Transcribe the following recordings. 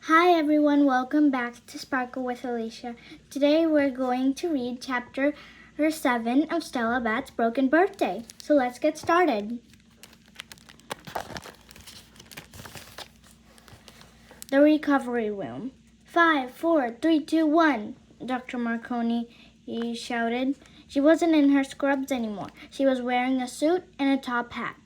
Hi everyone, welcome back to Sparkle with Alicia. Today we're going to read chapter 7 of Stella Bat's Broken Birthday. So let's get started. The recovery room. 5, 4, 3, 2, 1, Dr. Marconi shouted. She wasn't in her scrubs anymore. She was wearing a suit and a top hat.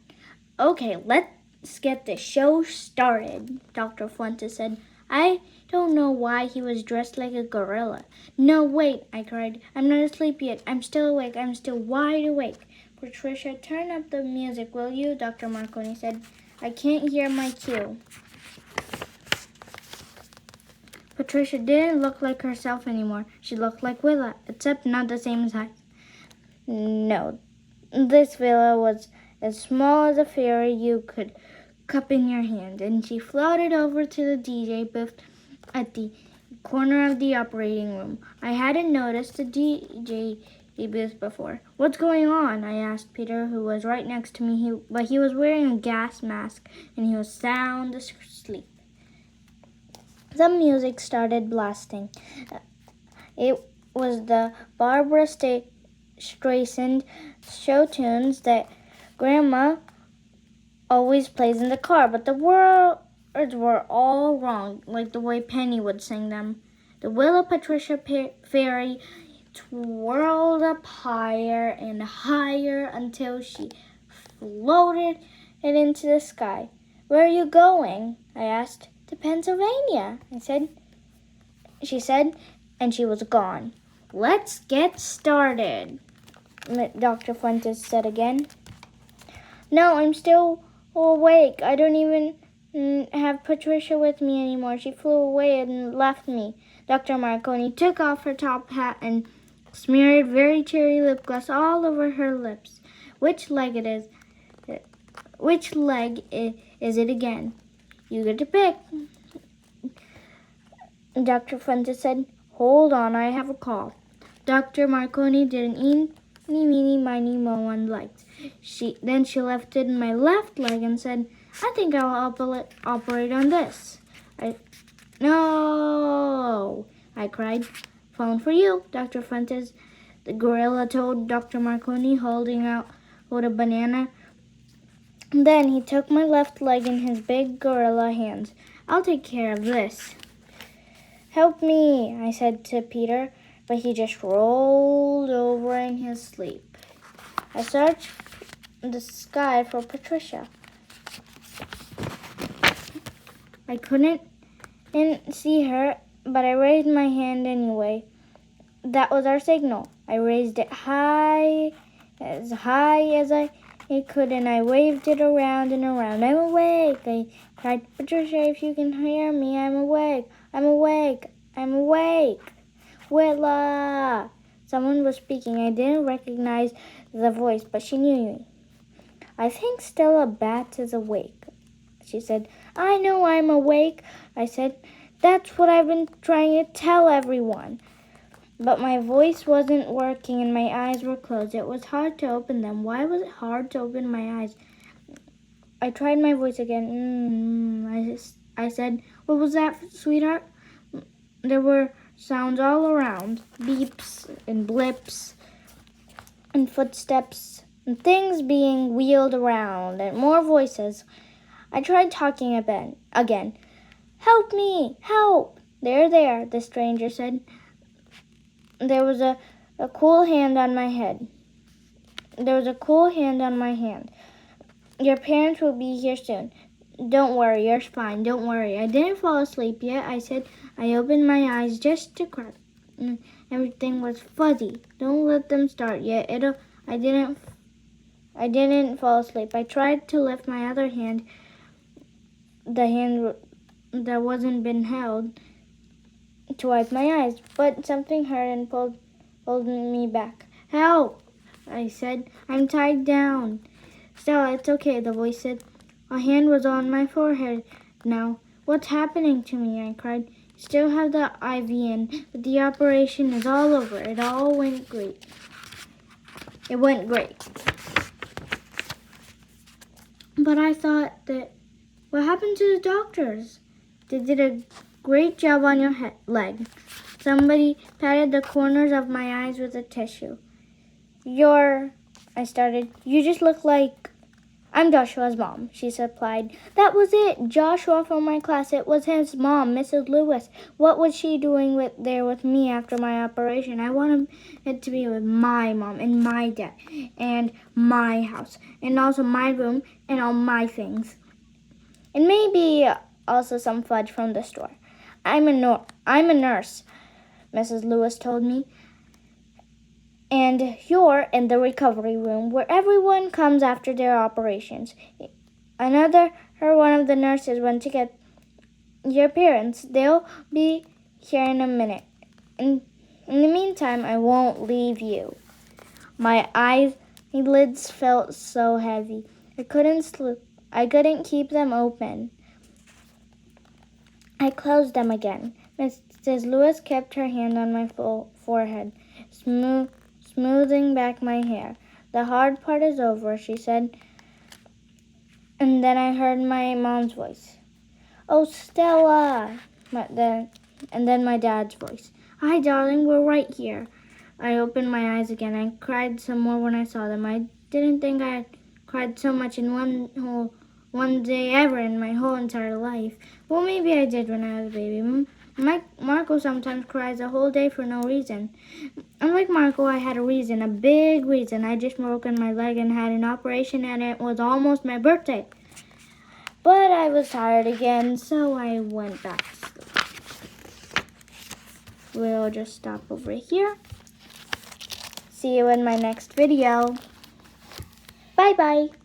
Okay, let's get the show started, Dr. Fuentes said. I don't know why he was dressed like a gorilla. No, wait, I cried. I'm not asleep yet. I'm still awake. I'm still wide awake. Patricia, turn up the music, will you? Dr. Marconi said. I can't hear my cue. Patricia didn't look like herself anymore. She looked like Willa, except not the same size. No, this Willa was as small as a fairy you could cup in your hand, and she floated over to the DJ booth at the corner of the operating room. I hadn't noticed the DJ booth before. What's going on? I asked Peter, who was right next to me, but he was wearing a gas mask, and he was sound asleep. Some music started blasting. It was the Barbara Streisand show tunes that Grandma always plays in the car, but the words were all wrong, like the way Penny would sing them. The Willa Patricia fairy twirled up higher and higher until she floated it into the sky. Where are you going? I asked. To Pennsylvania, she said, and she was gone. Let's get started, Dr. Fuentes said again. No, I'm still awake. I don't even have Patricia with me anymore. She flew away and left me. Dr. Marconi took off her top hat and smeared very cherry lip gloss all over her lips. Which leg is it again? You get to pick. Dr. Fuentes said, Hold on, I have a call. Dr. Marconi did an eeny, meeny, miny, moe on legs. Then she lifted my left leg and said, I think I'll operate on this. No, I cried. Phone for you, Dr. Fuentes. The gorilla told Dr. Marconi, holding out a banana. Then he took my left leg in his big gorilla hands. I'll take care of this. Help me, I said to Peter, but he just rolled over in his sleep. I searched the sky for Patricia. I couldn't see her, but I raised my hand anyway. That was our signal. I raised it high as I could, and I waved it around and around. I'm awake, I cried. Patricia, if you can hear me, I'm awake. I'm awake. I'm awake. Willa! Someone was speaking. I didn't recognize the voice, but she knew me. I think Stella Bat is awake, she said. I know I'm awake, I said. That's what I've been trying to tell everyone. But my voice wasn't working and my eyes were closed. It was hard to open them. Why was it hard to open my eyes? I tried my voice again. I said, What was that, sweetheart? There were sounds all around. Beeps and blips and footsteps and things being wheeled around and more voices. I tried talking again. Help me! Help! There, the stranger said. There was a cool hand on my head. There was a cool hand on my hand. Your parents will be here soon. Don't worry, you're fine. Don't worry. I didn't fall asleep yet, I said. I opened my eyes just to crack. Everything was fuzzy. Don't let them start yet. I didn't fall asleep. I tried to lift my other hand, the hand that wasn't been held, to wipe my eyes, but something hurt and pulled me back. Help! I said. I'm tied down. Stella, it's okay, the voice said. A hand was on my forehead now. What's happening to me? I cried. Still have the IV in, but the operation is all over. It all went great. It went great. But I thought that, what happened to the doctors? Did Great job on your leg. Somebody patted the corners of my eyes with a tissue. I started. You just look like... I'm Joshua's mom, she supplied. That was it. Joshua from my class. It was his mom, Mrs. Lewis. What was she doing there with me after my operation? I wanted it to be with my mom and my dad and my house and also my room and all my things. And maybe also some fudge from the store. I'm a nurse, Mrs. Lewis told me. And you're in the recovery room where everyone comes after their operations. One of the nurses went to get your parents. They'll be here in a minute. In the meantime, I won't leave you. My eyelids felt so heavy. I couldn't sleep. I couldn't keep them open. I closed them again. Mrs. Lewis kept her hand on my forehead, smoothing back my hair. The hard part is over, she said. And then I heard my mom's voice. Oh, Stella! And then my dad's voice. Hi, darling, we're right here. I opened my eyes again. I cried some more when I saw them. I didn't think I had cried so much in one day ever in my whole entire life. Well, maybe I did when I was a baby. Marco sometimes cries a whole day for no reason. Unlike Marco, I had a reason, a big reason. I just broken my leg and had an operation, and it was almost my birthday. But I was tired again, so I went back to sleep. We'll just stop over here. See you in my next video. Bye-bye.